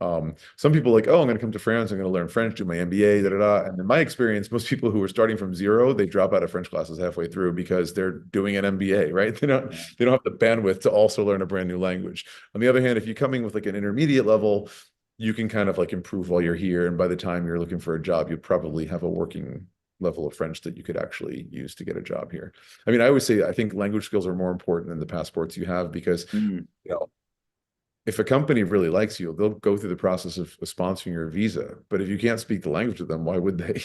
Some people like, oh, I'm going to come to France, I'm going to learn French, do my MBA, da da da. And in my experience, most people who are starting from zero, they drop out of French classes halfway through because they're doing an MBA, right? They don't have the bandwidth to also learn a brand new language. On the other hand, if you're coming with like an intermediate level, you can kind of like improve while you're here. And by the time you're looking for a job, you probably have a working level of French that you could actually use to get a job here. I mean, I always say I think language skills are more important than the passports you have because Mm. you know, if a company really likes you, they'll go through the process of sponsoring your visa. But if you can't speak the language with them, why would they?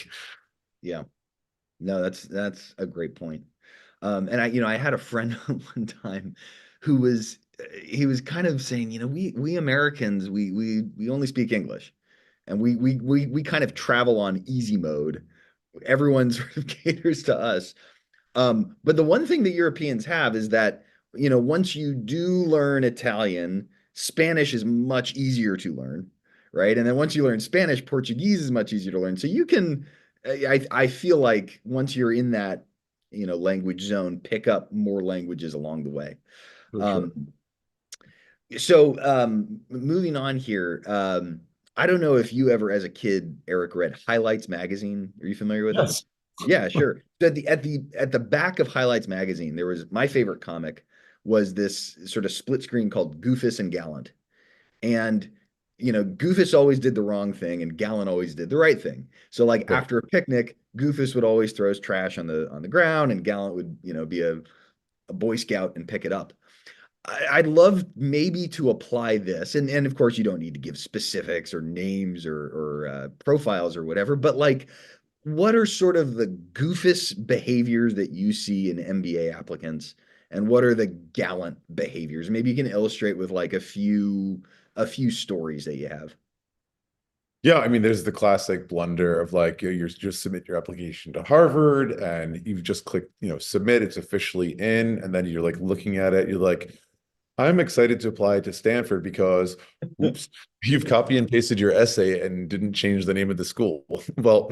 Yeah. No, that's a great point. And I had a friend one time who was he was kind of saying, we Americans, we only speak English, and we kind of travel on easy mode. Everyone sort of caters to us. But the one thing that Europeans have is that, once you do learn Italian, Spanish is much easier to learn, right? And then once you learn Spanish, Portuguese is much easier to learn. So you can, I feel like once you're in that, language zone, pick up more languages along the way. For sure. Um, so moving on here, I don't know if you ever, as a kid, Eric, read Highlights magazine. Are you familiar with it? Yes. Yeah, sure. So at the back of Highlights magazine, there was my favorite comic was this sort of split screen called Goofus and Gallant. And Goofus always did the wrong thing and Gallant always did the right thing. So like Okay. after a picnic, Goofus would always throw his trash on the ground and Gallant would, be a Boy Scout and pick it up. I'd love maybe to apply this, and of course you don't need to give specifics or names or profiles or whatever, but like, what are sort of the goofus behaviors that you see in MBA applicants, and what are the gallant behaviors? Maybe you can illustrate with like a few stories that you have. Yeah, I mean, there's the classic blunder of like you just submit your application to Harvard and you've just clicked, submit, it's officially in, and then you're like looking at it, you're like, I'm excited to apply to Stanford because, oops, you've copy and pasted your essay and didn't change the name of the school. Well,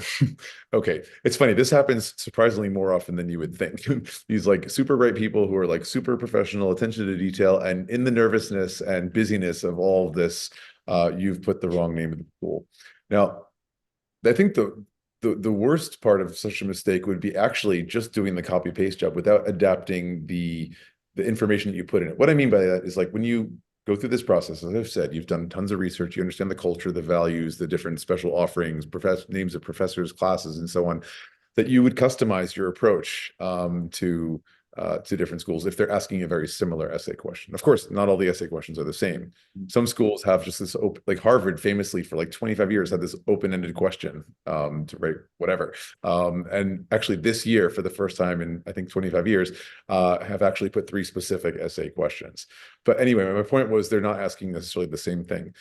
okay, it's funny. This happens surprisingly more often than you would think. These like super bright people who are like super professional, attention to detail, and in the nervousness and busyness of all of this, you've put the wrong name of the school. Now, I think the worst part of such a mistake would be actually just doing the copy paste job without adapting the information that you put in it. What I mean by that is like when you go through this process, as I've said, you've done tons of research, you understand the culture, the values, the different special offerings, names of professors, classes, and so on, that you would customize your approach to different schools if they're asking a very similar essay question. Of course, not all the essay questions are the same. Some schools have just this open, like Harvard famously for like 25 years had this open-ended question to write whatever. And actually this year, for the first time in I think 25 years, have actually put 3 specific essay questions. But anyway, my point was they're not asking necessarily the same thing.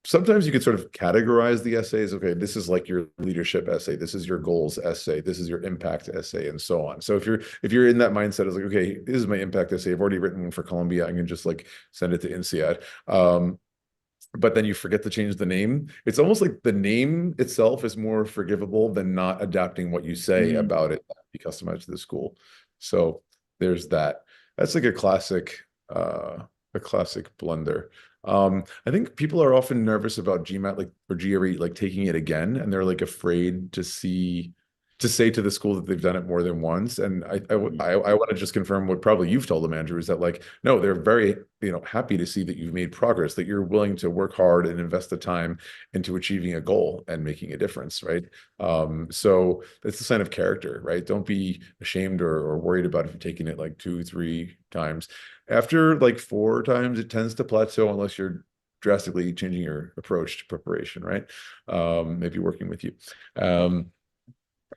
Sometimes you could sort of categorize the essays. Okay, this is like your leadership essay, this is your goals essay, this is your impact essay, and so on. So if you're in that mindset, it's like, okay, this is my impact essay, I've already written one for Columbia, I can just like send it to INSEAD. But then you forget to change the name. It's almost like the name itself is more forgivable than not adapting what you say Mm. about it, be customized to the school. So there's that. That's like a classic blunder. I think people are often nervous about GMAT like or GRE like taking it again, and they're like afraid to say to the school that they've done it more than once. And Mm. I want to just confirm what probably you've told them, Andrew, is that like no, they're very happy to see that you've made progress, that you're willing to work hard and invest the time into achieving a goal and making a difference, right? So that's a sign of character, right? Don't be ashamed or worried about if you're taking it like 2, 3 times. After like 4 times, it tends to plateau unless you're drastically changing your approach to preparation, right? Maybe working with you.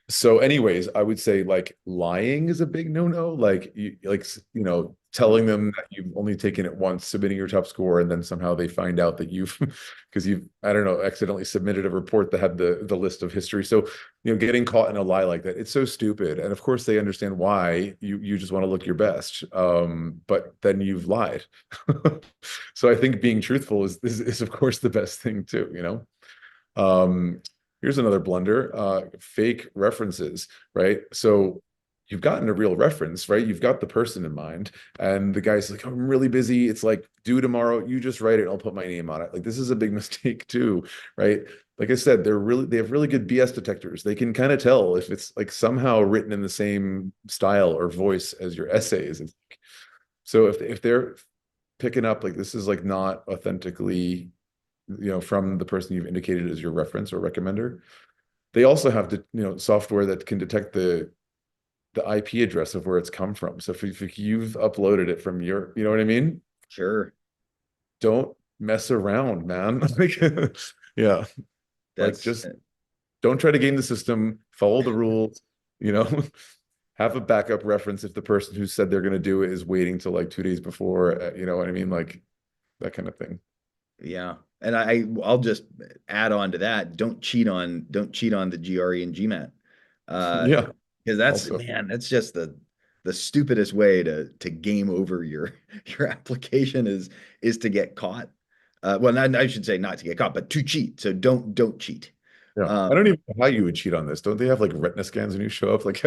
So anyways, I would say like lying is a big no-no. Like telling them that you've only taken it once, submitting your top score, and then somehow they find out that you've, because you've, I don't know, accidentally submitted a report that had the list of history. So, getting caught in a lie like that, it's so stupid. And of course, they understand why you just want to look your best, but then you've lied. So I think being truthful is of course the best thing too. Here's another blunder, fake references, right? So you've gotten a real reference, right? You've got the person in mind, and the guy's like, "Oh, I'm really busy. It's like due tomorrow. You just write it, and I'll put my name on it." Like this is a big mistake too, right? Like I said, they have really good BS detectors. They can kind of tell if it's like somehow written in the same style or voice as your essays. So if they're picking up like this is like not authentically, from the person you've indicated as your reference or recommender, they also have software that can detect the IP address of where it's come from. So if you've uploaded it from your, you know what I mean? Sure. Don't mess around, man. Like, yeah, like That's just don't try to game the system, follow the rules, you know, have a backup reference if the person who said they're going to do it is waiting till like 2 days before, you know what I mean? Like that kind of thing. Yeah. And I'll just add on to that. Don't cheat on the GRE and GMAT. Uh, Yeah, because that's, also. man, that's just the stupidest way to game over your your application is to get caught. Well, I should say not to get caught, but to cheat. So don't cheat. Yeah. I don't Um, even know how you would cheat on this. Don't they have like retina scans when you show up? Like,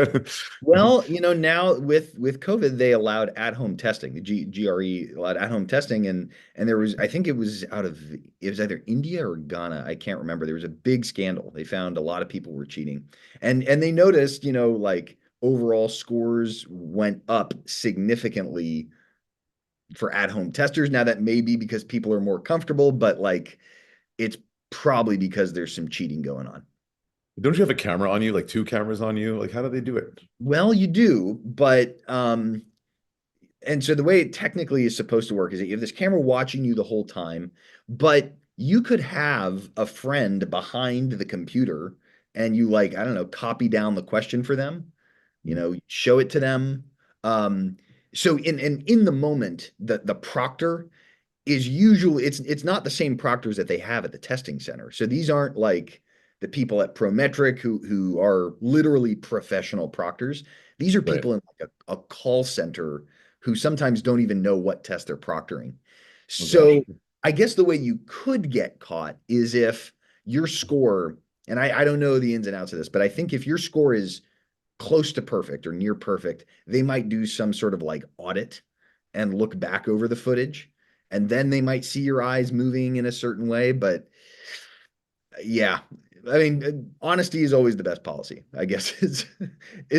Well, now with COVID, they allowed at-home testing. The GRE allowed at-home testing, and there was, I think it was it was either India or Ghana. I can't remember. There was a big scandal. They found a lot of people were cheating, and they noticed, like overall scores went up significantly for at-home testers. Now that may be because people are more comfortable, but like it's probably because there's some cheating going on. don't you have a camera on you, like two cameras on you? Like, how do they do it? Well, you do, but and so the way it technically is supposed to work is that you have this camera watching you the whole time, but you could have a friend behind the computer and you like, I don't know, copy down the question for them, show it to them. Um, so in the moment, the proctor is usually it's not the same proctors that they have at the testing center. So these aren't like the people at Prometric who are literally professional proctors. These are Right. people in like a call center who sometimes don't even know what test they're proctoring. Oh gosh. So I guess the way you could get caught is if your score, and I don't know the ins and outs of this, but I think if your score is close to perfect or near perfect, they might do some sort of like audit and look back over the footage. And then they might see your eyes moving in a certain way. But yeah, I mean, honesty is always the best policy, I guess, is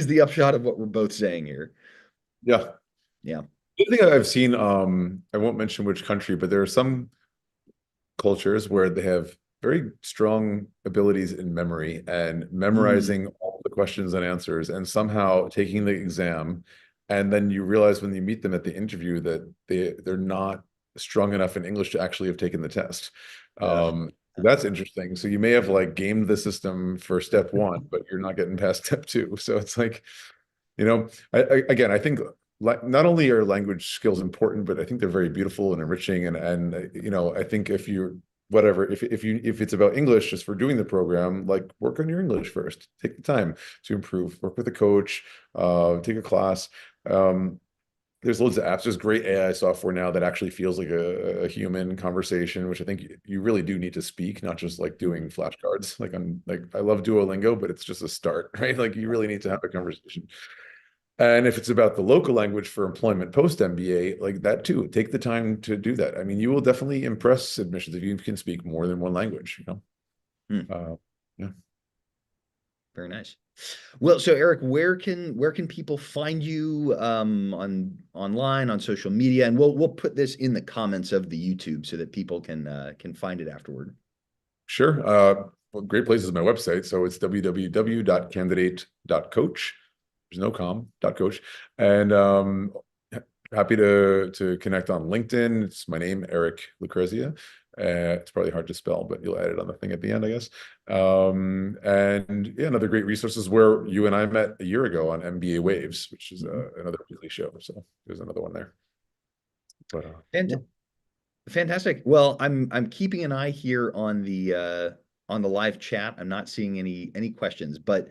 the upshot of what we're both saying here. Yeah. Yeah. The other thing I've seen, I won't mention which country, but there are some cultures where they have very strong abilities in memory and Mm, memorizing all the questions and answers and somehow taking the exam. And then you realize when you meet them at the interview that they're not strong enough in English to actually have taken the test. ugh. That's interesting. So you may have like gamed the system for step one, but you're not getting past step two. So it's like, again, I think like not only are language skills important, but I think they're very beautiful and enriching. And I think if you're whatever, if it's about English just for doing the program, like work on your English first. Take the time to improve. Work with a coach. Take a class. There's loads of apps. There's great AI software now that actually feels like a human conversation, which I think you really do need to speak, not just like doing flashcards. Like I love Duolingo, but it's just a start, right? Like you really need to have a conversation. And if it's about the local language for employment post MBA, like that too, take the time to do that. I mean, you will definitely impress admissions if you can speak more than one language, Hmm, yeah. very nice. Well, so Eric, where can people find you on online on social media? And we'll put this in the comments of the YouTube so that people can find it afterward. Sure. Well, great place is my website. So it's www.candidate.coach. There's no com, .coach. And happy to connect on LinkedIn. It's my name, Eric Lucrezia. It's probably hard to spell, but you'll add it on the thing at the end, I guess. And yeah, another great resource is where you and I met a year ago on MBA Waves, which is another weekly show. So there's another one there. But And yeah. fantastic. Well, I'm keeping an eye here on the live chat. I'm not seeing any questions, but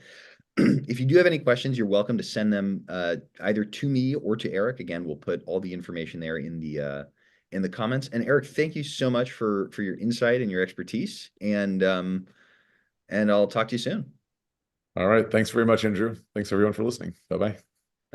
if you do have any questions, you're welcome to send them either to me or to Eric. Again, we'll put all the information there in the comments. And Eric, thank you so much for your insight and your expertise. And I'll talk to you soon. All right. Thanks very much, Andrew. Thanks everyone for listening. Bye bye.